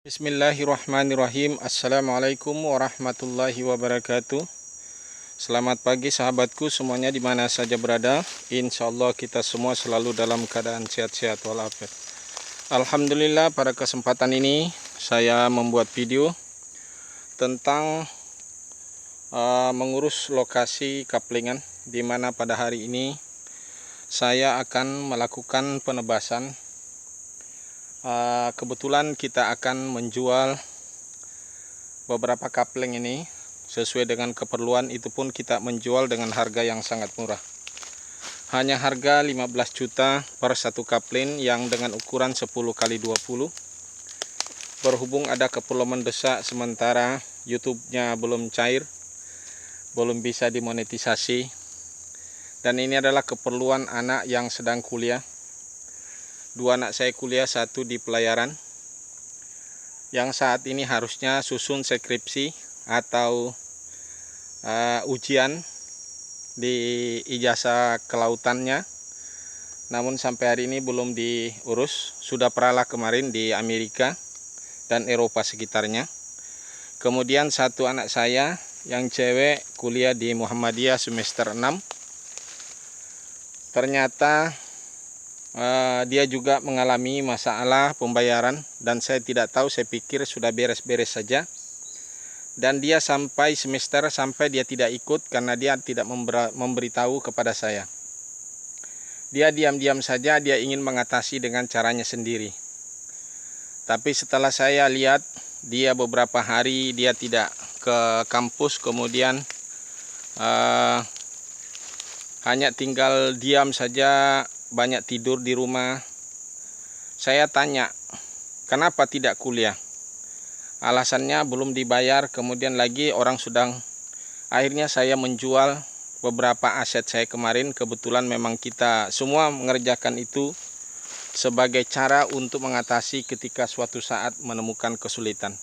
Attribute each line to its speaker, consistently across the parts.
Speaker 1: Bismillahirrahmanirrahim. Assalamualaikum warahmatullahi wabarakatuh. Selamat pagi sahabatku semuanya di mana saja berada. Insya Allah kita semua selalu dalam keadaan sehat-sehat walafiat. Alhamdulillah, pada kesempatan ini saya membuat video tentang mengurus lokasi kaplingan, di mana pada hari ini saya akan melakukan penebasan. Kebetulan kita akan menjual beberapa kapling ini sesuai dengan keperluan. Itu pun kita menjual dengan harga yang sangat murah, hanya harga 15 juta per satu kapling yang dengan ukuran 10 x 20. Berhubung ada keperluan mendesak, sementara YouTube-nya belum cair, belum bisa dimonetisasi, dan ini adalah keperluan anak yang sedang kuliah. Dua anak saya kuliah, satu di pelayaran, yang saat ini harusnya susun skripsi atau ujian di ijazah kelautannya. Namun sampai hari ini belum diurus, sudah peralah kemarin di Amerika dan Eropa sekitarnya. Kemudian satu anak saya yang cewek kuliah di Muhammadiyah semester 6. Ternyata dia juga mengalami masalah pembayaran, dan saya tidak tahu, saya pikir sudah beres-beres saja. Dan dia sampai semester sampai dia tidak ikut karena dia tidak memberitahu kepada saya. Dia diam-diam saja, dia ingin mengatasi dengan caranya sendiri. Tapi setelah saya lihat dia beberapa hari dia tidak ke kampus, kemudian hanya tinggal diam saja, banyak tidur di rumah. Saya tanya, kenapa tidak kuliah? Alasannya belum dibayar, kemudian lagi orang sedang. Akhirnya saya menjual beberapa aset saya kemarin. Kebetulan memang kita semua mengerjakan itu sebagai cara untuk mengatasi ketika suatu saat menemukan kesulitan.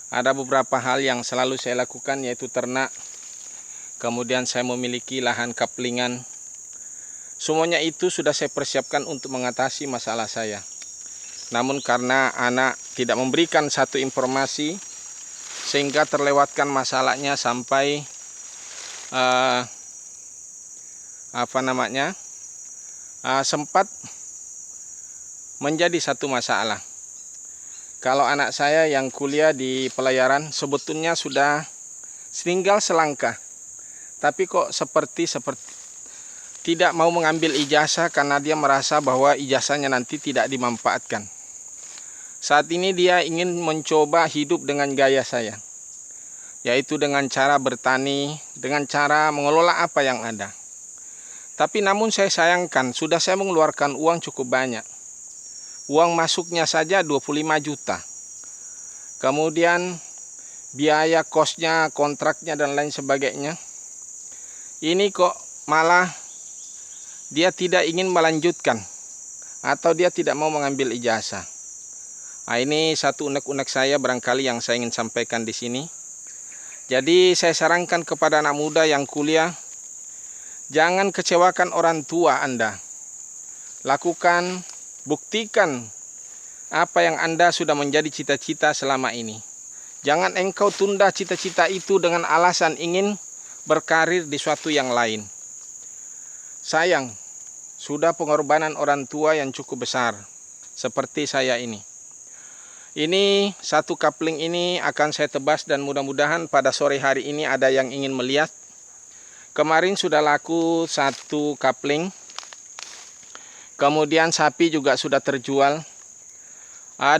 Speaker 1: Ada beberapa hal yang selalu saya lakukan, yaitu ternak. Kemudian saya memiliki lahan kaplingan. Semuanya itu sudah saya persiapkan untuk mengatasi masalah saya. Namun karena anak tidak memberikan satu informasi, sehingga terlewatkan masalahnya sampai sempat menjadi satu masalah. Kalau anak saya yang kuliah di pelayaran sebetulnya sudah tinggal selangkah, tapi kok seperti tidak mau mengambil ijazah karena dia merasa bahwa ijazahnya nanti tidak dimanfaatkan. Saat ini dia ingin mencoba hidup dengan gaya saya, yaitu dengan cara bertani, dengan cara mengelola apa yang ada. Tapi namun saya sayangkan, sudah saya mengeluarkan uang cukup banyak. Uang masuknya saja 25 juta. Kemudian biaya kosnya, kontraknya dan lain sebagainya. Ini kok malah dia tidak ingin melanjutkan atau dia tidak mau mengambil ijazah. Nah, ini satu unek-unek saya barangkali yang saya ingin sampaikan di sini. Jadi saya sarankan kepada anak muda yang kuliah, jangan kecewakan orang tua Anda. Lakukan, buktikan apa yang Anda sudah menjadi cita-cita selama ini. Jangan engkau tunda cita-cita itu dengan alasan ingin berkarir di suatu yang lain. Sayang, sudah pengorbanan orang tua yang cukup besar, seperti saya ini. Ini satu kapling ini akan saya tebas, dan mudah-mudahan pada sore hari ini ada yang ingin melihat. Kemarin sudah laku satu kapling. Kemudian sapi juga sudah terjual.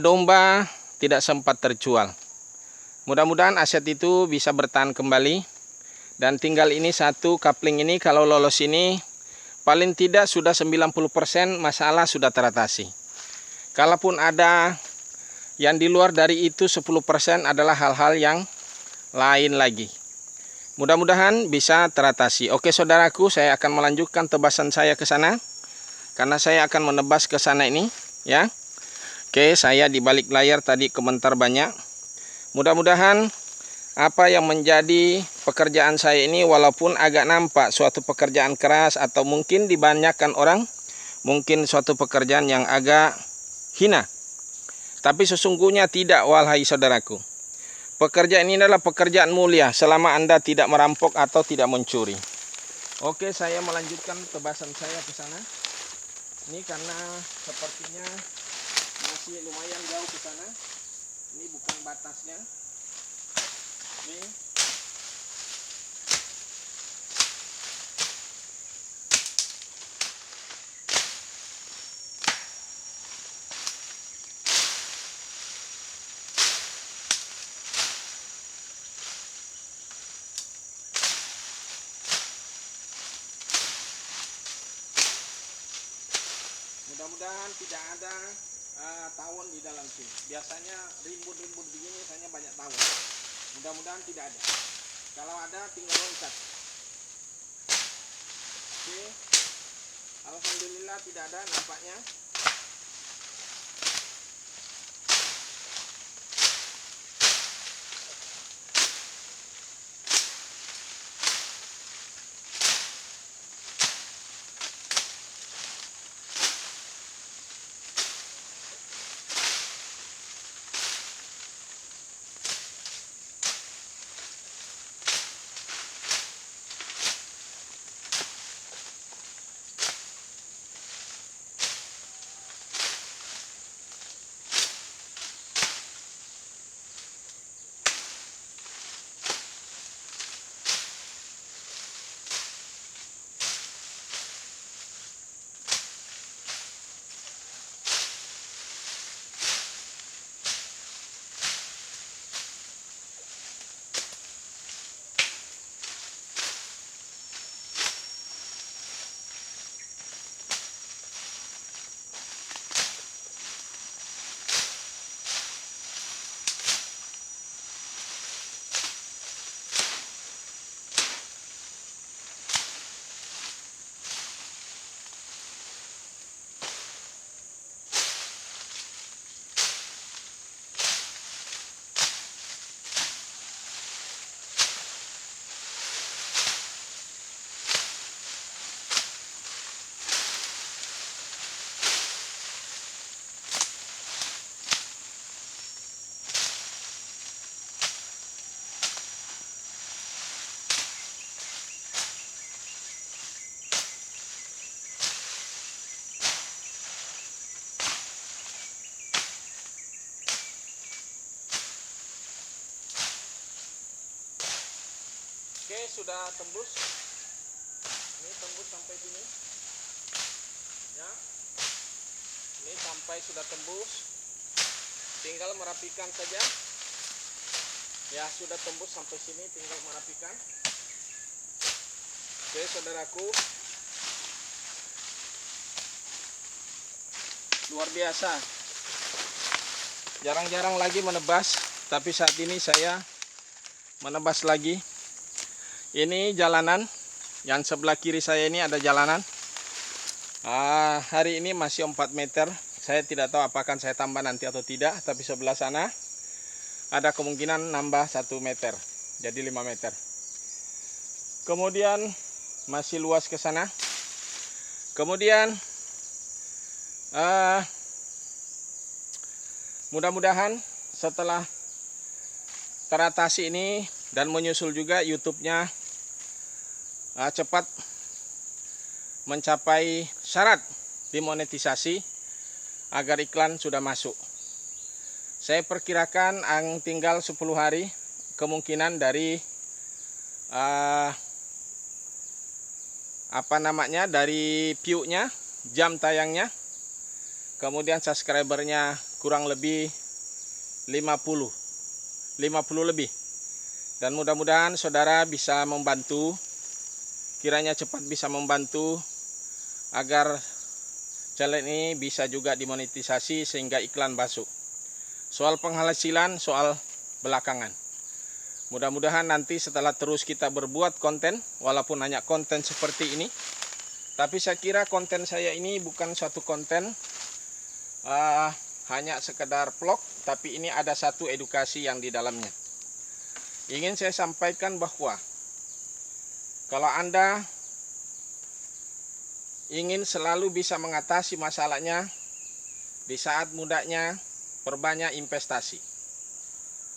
Speaker 1: Domba tidak sempat terjual. Mudah-mudahan aset itu bisa bertahan kembali. Dan tinggal ini satu kapling ini, kalau lolos ini paling tidak sudah 90% masalah sudah teratasi. Kalaupun ada yang di luar dari itu, 10% adalah hal-hal yang lain lagi. Mudah-mudahan bisa teratasi. Oke saudaraku, saya akan melanjutkan tebasan saya ke sana, karena saya akan menebas ke sana ini, ya. Oke, saya di balik layar tadi komentar banyak. Mudah-mudahan apa yang menjadi pekerjaan saya ini, walaupun agak nampak suatu pekerjaan keras atau mungkin dibanyakan orang, mungkin suatu pekerjaan yang agak hina. Tapi sesungguhnya tidak, wahai saudaraku. Pekerjaan ini adalah pekerjaan mulia selama Anda tidak merampok atau tidak mencuri. Oke, saya melanjutkan tebasan saya ke sana. Ini karena sepertinya masih lumayan jauh ke sana. Ini bukan batasnya. Ini mudah-mudahan tidak ada tawon di dalam sini. Biasanya rimbun-rimbun begini hanya banyak tawon. Mudah-mudahan tidak ada. Kalau ada tinggal loncat. Oke. Alhamdulillah tidak ada nampaknya. Oke, sudah tembus. Ini tembus sampai sini. Ya. Ini sampai sudah tembus. Tinggal merapikan saja. Ya, sudah tembus sampai sini, tinggal merapikan. Oke, saudaraku. Luar biasa. Jarang-jarang lagi menebas, tapi saat ini saya menebas lagi. Ini jalanan, yang sebelah kiri saya ini ada jalanan. Hari ini masih 4 meter. Saya tidak tahu apakah saya tambah nanti atau tidak, tapi sebelah sana ada kemungkinan nambah 1 meter, jadi 5 meter. Kemudian masih luas ke sana. Kemudian mudah-mudahan setelah teratasi ini dan menyusul juga YouTube-nya cepat mencapai syarat dimonetisasi agar iklan sudah masuk. Saya perkirakan tinggal 10 hari kemungkinan dari dari view-nya, jam tayangnya, kemudian subscribernya kurang lebih 50 lebih. Dan mudah-mudahan saudara bisa membantu, kiranya cepat bisa membantu agar channel ini bisa juga dimonetisasi sehingga iklan masuk. Soal penghasilan, soal belakangan. Mudah-mudahan nanti setelah terus kita berbuat konten, walaupun hanya konten seperti ini, tapi saya kira konten saya ini bukan suatu konten hanya sekedar vlog, tapi ini ada satu edukasi yang di dalamnya. Ingin saya sampaikan bahwa kalau Anda ingin selalu bisa mengatasi masalahnya di saat mudanya, perbanyak investasi.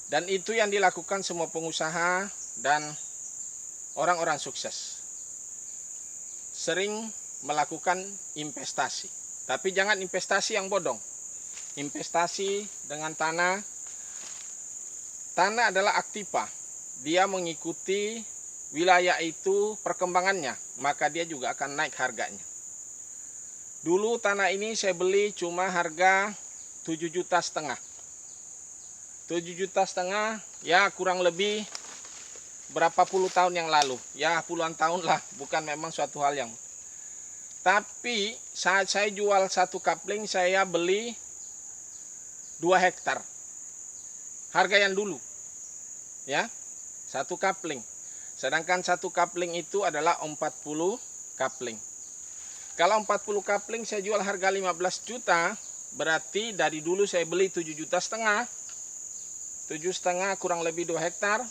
Speaker 1: Dan itu yang dilakukan semua pengusaha dan orang-orang sukses. Sering melakukan investasi. Tapi jangan investasi yang bodong. Investasi dengan tanah. Tanah adalah aktiva. Dia mengikuti wilayah itu perkembangannya, maka dia juga akan naik harganya. Dulu tanah ini saya beli cuma harga 7,5 juta. 7,5 juta ya kurang lebih berapa puluh tahun yang lalu. Ya puluhan tahun lah, bukan memang suatu hal yang. Tapi saat saya jual satu kapling, saya beli 2 hektar. Harga yang dulu. Ya, satu kapling. Sedangkan satu kapling itu adalah 40 kapling. Kalau 40 kapling saya jual harga 15 juta, berarti dari dulu saya beli 7,5 juta. 7,5 kurang lebih 2 hektar.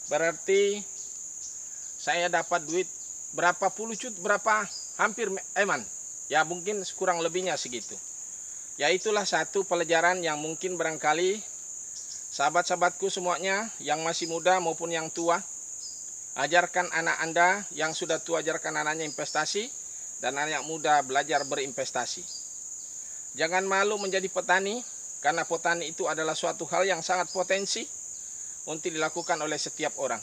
Speaker 1: Berarti saya dapat duit berapa puluh juta, berapa hampir ya mungkin kurang lebihnya segitu. Ya itulah satu pelajaran yang mungkin barangkali sahabat-sahabatku semuanya yang masih muda maupun yang tua, ajarkan anak Anda yang sudah tua, ajarkan anaknya investasi, dan anak muda belajar berinvestasi. Jangan malu menjadi petani, karena petani itu adalah suatu hal yang sangat potensi untuk dilakukan oleh setiap orang.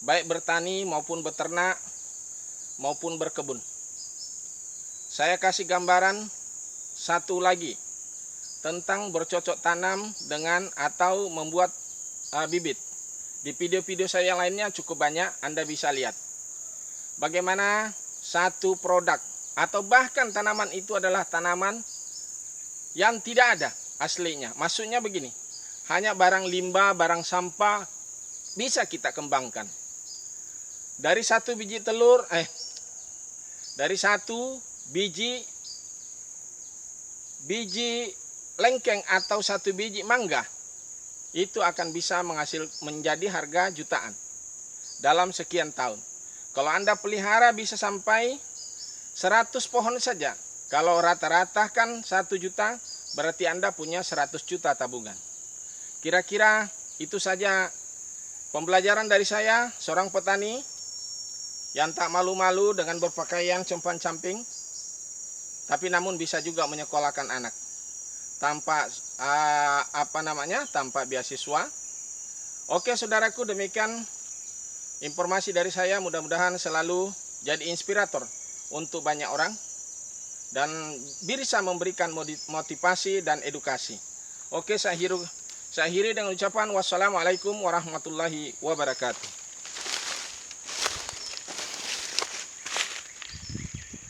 Speaker 1: Baik bertani maupun beternak maupun berkebun. Saya kasih gambaran satu lagi tentang bercocok tanam dengan atau membuat bibit. Di video-video saya yang lainnya cukup banyak, Anda bisa lihat. Bagaimana satu produk atau bahkan tanaman itu adalah tanaman yang tidak ada aslinya. Maksudnya begini, hanya barang limbah, barang sampah bisa kita kembangkan. Dari satu biji telur, dari satu biji lengkeng atau satu biji mangga, itu akan bisa menjadi harga jutaan dalam sekian tahun. Kalau Anda pelihara bisa sampai 100 pohon saja. Kalau rata-rata kan 1 juta, berarti Anda punya 100 juta tabungan. Kira-kira itu saja pembelajaran dari saya, seorang petani yang tak malu-malu dengan berpakaian compang-camping, tapi namun bisa juga menyekolahkan anak tanpa tanpa beasiswa. Oke saudaraku, demikian informasi dari saya, mudah-mudahan selalu jadi inspirator untuk banyak orang dan bisa memberikan motivasi dan edukasi. Oke, saya akhiri dengan ucapan wassalamualaikum warahmatullahi wabarakatuh.